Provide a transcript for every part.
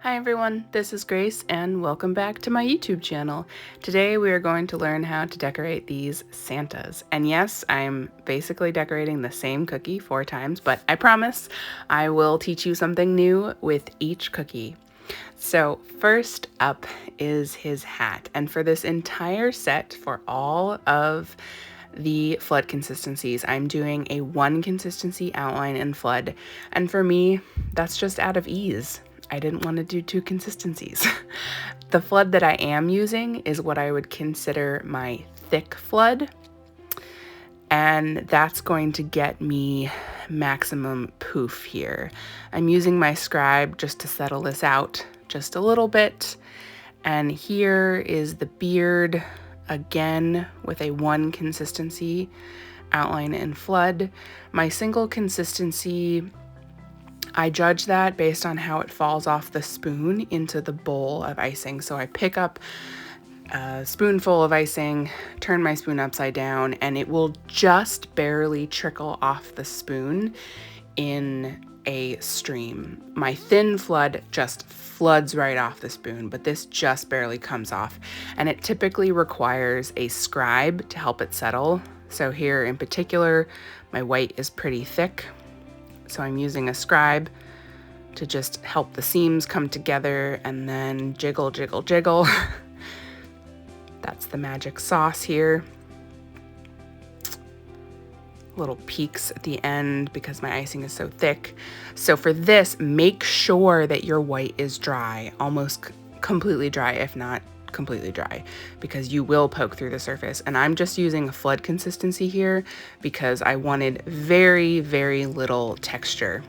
Hi everyone, this is Grace and welcome back to my YouTube channel. Today we are going to learn how to decorate these Santas. And yes, I'm basically decorating the same cookie 4 times, but I promise I will teach you something new with each cookie. So first up is his hat. And for this entire set, for all of the flood consistencies, I'm doing a 1 consistency outline in flood. And for me, that's just out of ease. I didn't want to do 2 consistencies. The flood that I am using is what I would consider my thick flood. And that's going to get me maximum poof here. I'm using my scribe just to settle this out just a little bit. And here is the beard, again with a 1 consistency outline in flood. My single consistency, I judge that based on how it falls off the spoon into the bowl of icing. So I pick up a spoonful of icing, turn my spoon upside down, and it will just barely trickle off the spoon in a stream. My thin flood just floods right off the spoon, but this just barely comes off. And it typically requires a scribe to help it settle. So here in particular, my white is pretty thick. So I'm using a scribe to just help the seams come together and then jiggle, jiggle, jiggle. That's the magic sauce here. Little peaks at the end because my icing is so thick. So for this, make sure that your white is dry, almost completely dry, if not completely dry, because you will poke through the surface. And I'm just using a flood consistency here because I wanted very, very little texture.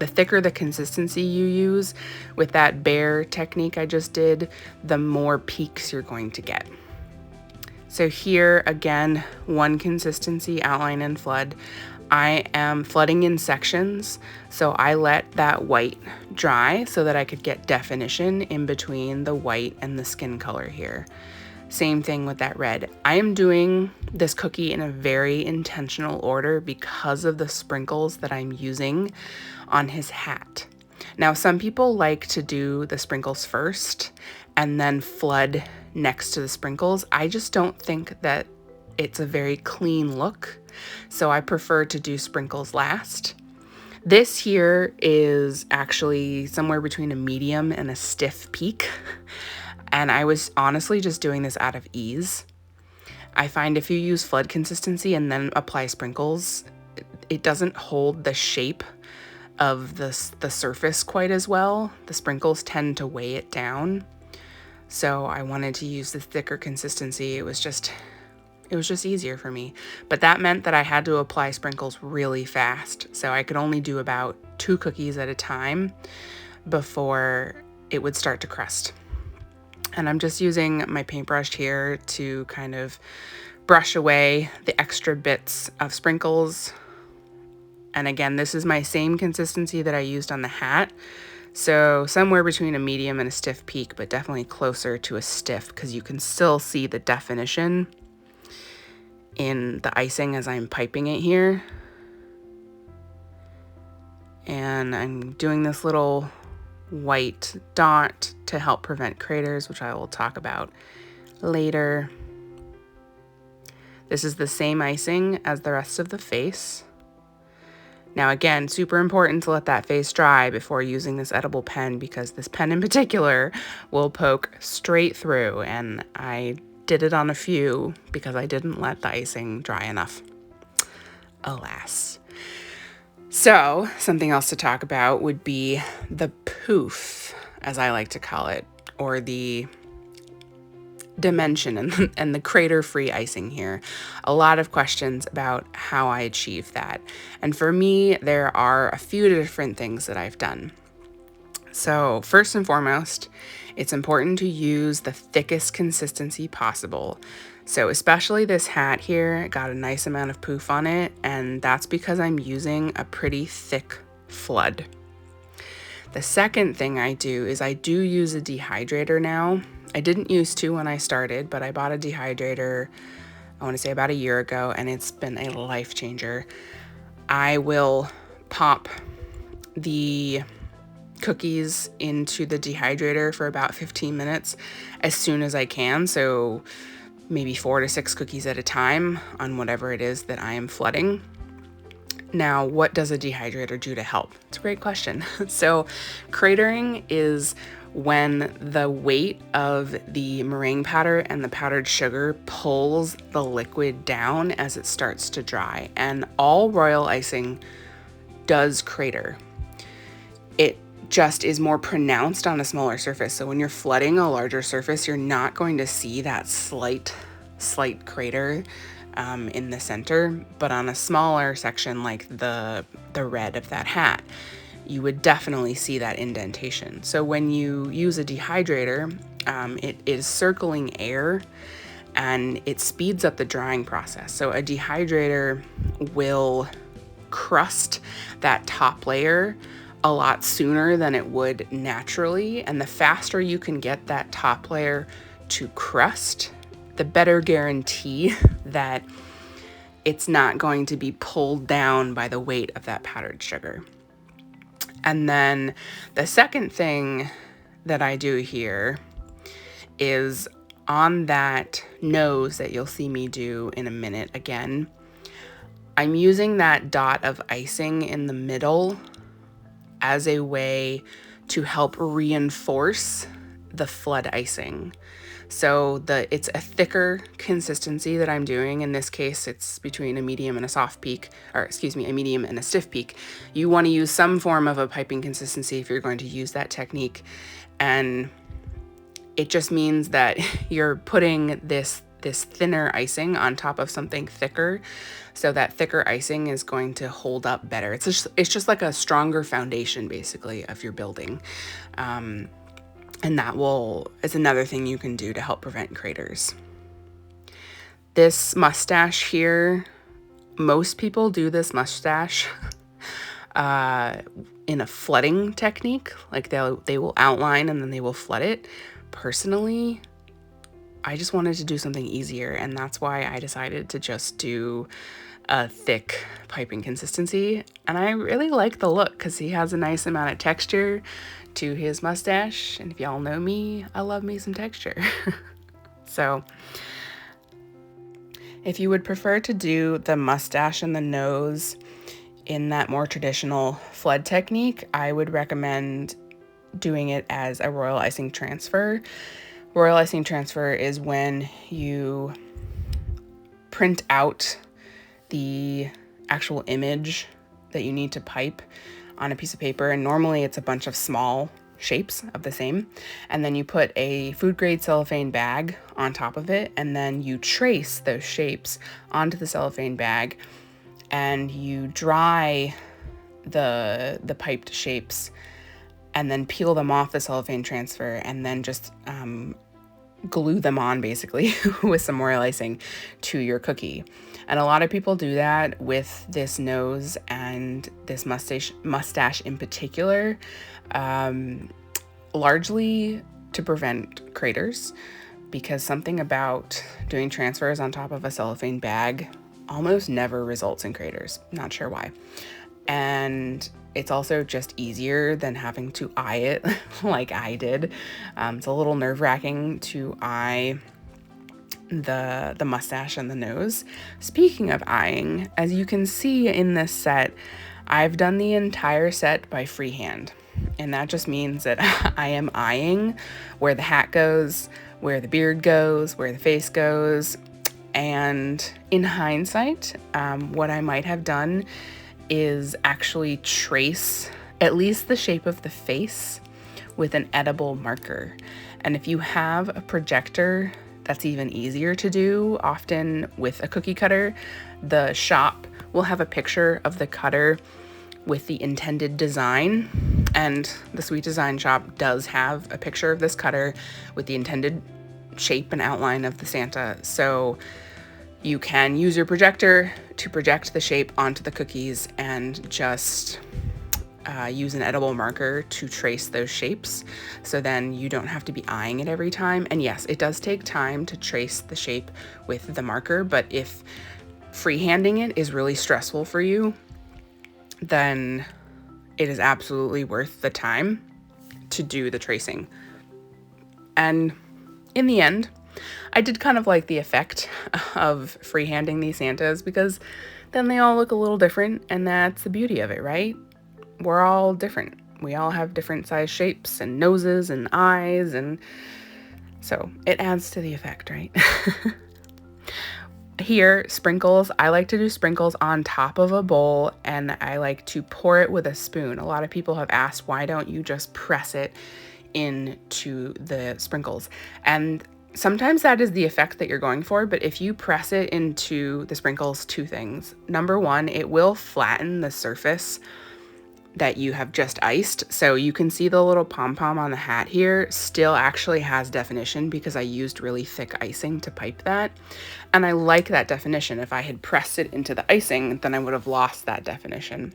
The thicker the consistency you use with that bear technique I just did, the more peaks you're going to get. So here again, 1 consistency outline and flood. I am flooding in sections, so I let that white dry so that I could get definition in between the white and the skin color here. Same thing with that red. I am doing this cookie in a very intentional order because of the sprinkles that I'm using on his hat. Now, some people like to do the sprinkles first and then flood next to the sprinkles. I just don't think that it's a very clean look, so I prefer to do sprinkles last. This here is actually somewhere between a medium and a stiff peak, and I was honestly just doing this out of ease. I find if you use flood consistency and then apply sprinkles, it doesn't hold the shape of the surface quite as well. The sprinkles tend to weigh it down. So I wanted to use the thicker consistency. It was just easier for me. But that meant that I had to apply sprinkles really fast. So I could only do about 2 cookies at a time before it would start to crust. And I'm just using my paintbrush here to kind of brush away the extra bits of sprinkles. And again, this is my same consistency that I used on the hat. So somewhere between a medium and a stiff peak, but definitely closer to a stiff because you can still see the definition in the icing as I'm piping it here. And I'm doing this little white dot to help prevent craters, which I will talk about later. This is the same icing as the rest of the face. Now again, super important to let that face dry before using this edible pen because this pen in particular will poke straight through, and I did it on a few because I didn't let the icing dry enough, alas. So something else to talk about would be the poof, as I like to call it, or the dimension and the crater-free icing here. A lot of questions about how I achieve that. And for me, there are a few different things that I've done. So first and foremost, it's important to use the thickest consistency possible. So especially this hat here got a nice amount of poof on it, and that's because I'm using a pretty thick flood. The second thing I do is I do use a dehydrator now. I didn't used to when I started, but I bought a dehydrator, I want to say about a year ago, and it's been a life changer. I will pop the cookies into the dehydrator for about 15 minutes as soon as I can. So maybe 4 to 6 cookies at a time on whatever it is that I am flooding. Now, what does a dehydrator do to help? It's a great question. So cratering is when the weight of the meringue powder and the powdered sugar pulls the liquid down as it starts to dry. And all royal icing does crater. It just is more pronounced on a smaller surface. So when you're flooding a larger surface, you're not going to see that slight crater in the center, but on a smaller section like the red of that hat, you would definitely see that indentation. So when you use a dehydrator, it is circling air and it speeds up the drying process. So a dehydrator will crust that top layer a lot sooner than it would naturally. And the faster you can get that top layer to crust, the better guarantee that it's not going to be pulled down by the weight of that powdered sugar. And then the second thing that I do here is on that nose that you'll see me do in a minute again, I'm using that dot of icing in the middle as a way to help reinforce the flood icing. So it's a thicker consistency that I'm doing. In this case, it's between a medium and a soft peak, or excuse me, a medium and a stiff peak. You want to use some form of a piping consistency if you're going to use that technique. And it just means that you're putting this thinner icing on top of something thicker. So that thicker icing is going to hold up better. It's just like a stronger foundation, basically, of your building. And that is another thing you can do to help prevent craters. This mustache here, most people do this mustache in a flooding technique. Like they will outline and then they will flood it. Personally, I just wanted to do something easier, and that's why I decided to just do a thick piping consistency. And I really like the look because he has a nice amount of texture to his mustache, and if y'all know me, I love me some texture. So if you would prefer to do the mustache and the nose in that more traditional flood technique, I would recommend doing it as a royal icing transfer. Royal icing transfer is when you print out the actual image that you need to pipe on a piece of paper, and normally it's a bunch of small shapes of the same, and then you put a food grade cellophane bag on top of it, and then you trace those shapes onto the cellophane bag, and you dry the piped shapes and then peel them off the cellophane transfer, and then just glue them on basically with some royal icing to your cookie. And a lot of people do that with this nose and this mustache in particular, largely to prevent craters, because something about doing transfers on top of a cellophane bag almost never results in craters. Not sure why. And it's also just easier than having to eye it like I did. It's a little nerve-wracking to eye the mustache and the nose. Speaking of eyeing, as you can see in this set, I've done the entire set by freehand. And that just means that I am eyeing where the hat goes, where the beard goes, where the face goes. And in hindsight, what I might have done is actually trace at least the shape of the face with an edible marker. And if you have a projector, that's even easier to do. Often with a cookie cutter, the shop will have a picture of the cutter with the intended design. And the Sweet Design Shop does have a picture of this cutter with the intended shape and outline of the Santa. So you can use your projector to project the shape onto the cookies and just use an edible marker to trace those shapes. So then you don't have to be eyeing it every time. And yes, it does take time to trace the shape with the marker, but if freehanding it is really stressful for you, then it is absolutely worth the time to do the tracing. And in the end, I did kind of like the effect of freehanding these Santas, because then they all look a little different, and that's the beauty of it, right? We're all different. We all have different size shapes and noses and eyes, and so it adds to the effect, right? Here, sprinkles, I like to do sprinkles on top of a bowl, and I like to pour it with a spoon. A lot of people have asked, why don't you just press it into the sprinkles? And sometimes that is the effect that you're going for, but if you press it into the sprinkles, two things. Number one, it will flatten the surface that you have just iced. So you can see the little pom-pom on the hat here still actually has definition because I used really thick icing to pipe that. And I like that definition. If I had pressed it into the icing, then I would have lost that definition.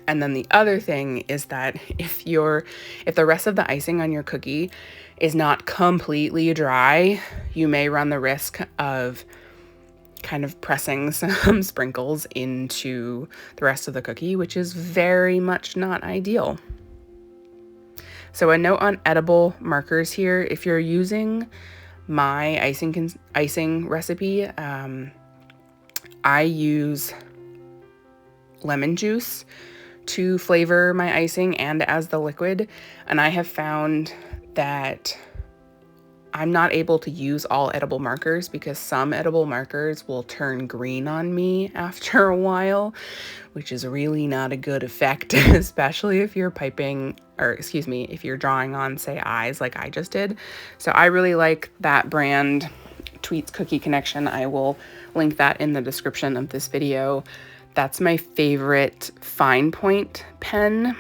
And then the other thing is that if the rest of the icing on your cookie is not completely dry, you may run the risk of kind of pressing some sprinkles into the rest of the cookie, which is very much not ideal. So a note on edible markers here: if you're using my icing recipe, I use lemon juice to flavor my icing and as the liquid, and I have found that I'm not able to use all edible markers because some edible markers will turn green on me after a while, which is really not a good effect, especially if you're if you're drawing on, say, eyes like I just did. So I really like that brand, Tweets Cookie Connection. I will link that in the description of this video. That's my favorite fine point pen.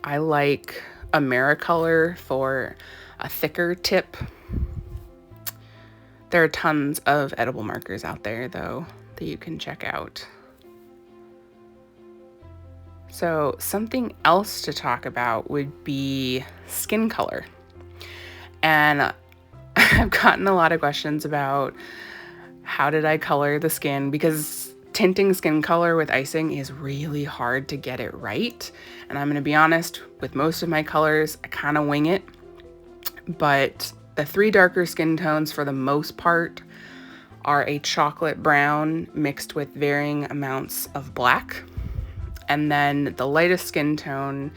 I like Americolor for a thicker tip. There are tons of edible markers out there, though, that you can check out. So something else to talk about would be skin color. And I've gotten a lot of questions about how did I color the skin, because tinting skin color with icing is really hard to get it right. And I'm going to be honest, with most of my colors, I kind of wing it. But the three darker skin tones, for the most part, are a chocolate brown mixed with varying amounts of black. And then the lightest skin tone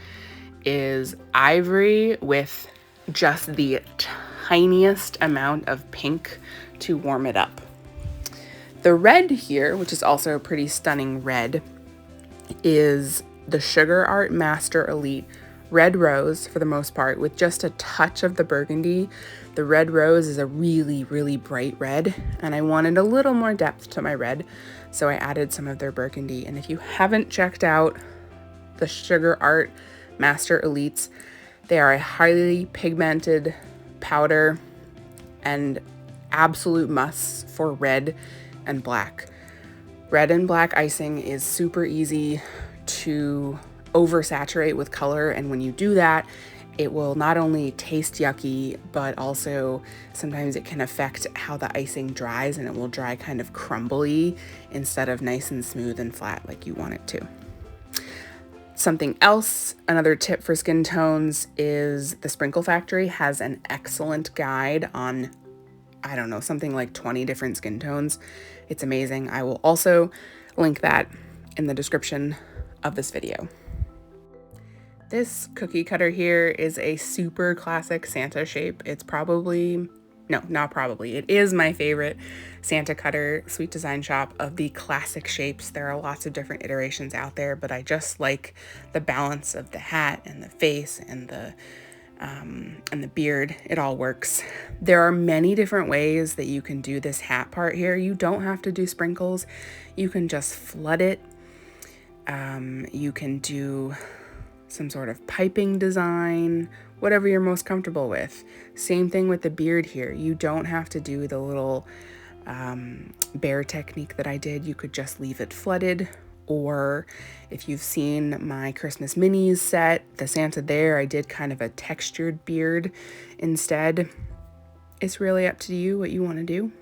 is ivory with just the tiniest amount of pink to warm it up. The red here, which is also a pretty stunning red, is the Sugar Art Master Elite Red Rose, for the most part, with just a touch of the burgundy. The Red Rose is a really, really bright red, and I wanted a little more depth to my red, so I added some of their burgundy. And if you haven't checked out the Sugar Art Master Elites, they are a highly pigmented powder and absolute must for red and black. Red and black icing is super easy to oversaturate with color, and when you do that, it will not only taste yucky, but also sometimes it can affect how the icing dries, and it will dry kind of crumbly instead of nice and smooth and flat like you want it to. Something else, another tip for skin tones, is the Sprinkle Factory has an excellent guide on, I don't know, something like 20 different skin tones. It's amazing. I will also link that in the description of this video. This cookie cutter here is a super classic Santa shape. It's probably, no, not probably, it is my favorite Santa cutter sweet design shop of the classic shapes. There are lots of different iterations out there, but I just like the balance of the hat and the face and the beard. It all works. There are many different ways that you can do this hat part here. You don't have to do sprinkles. You can just flood it. You can do some sort of piping design, whatever you're most comfortable with. Same thing with the beard here. You don't have to do the little bear technique that I did. You could just leave it flooded. Or if you've seen my Christmas minis set, the Santa there, I did kind of a textured beard instead. It's really up to you what you want to do.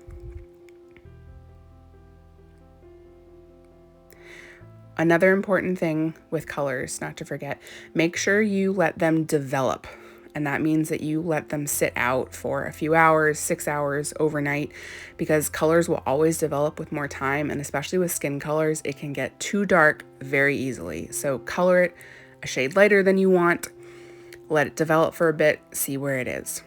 Another important thing with colors, not to forget, make sure you let them develop And that means that you let them sit out for a few hours, 6 hours, overnight, because colors will always develop with more time. And especially with skin colors, it can get too dark very easily. So color it a shade lighter than you want, let it develop for a bit, see where it is.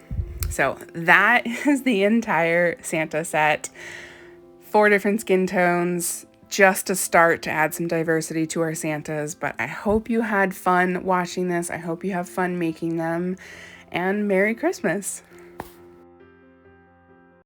So that is the entire Santa set. 4 different skin tones, just a start to add some diversity to our Santas. But I hope you had fun watching this. I hope you have fun making them. And Merry Christmas.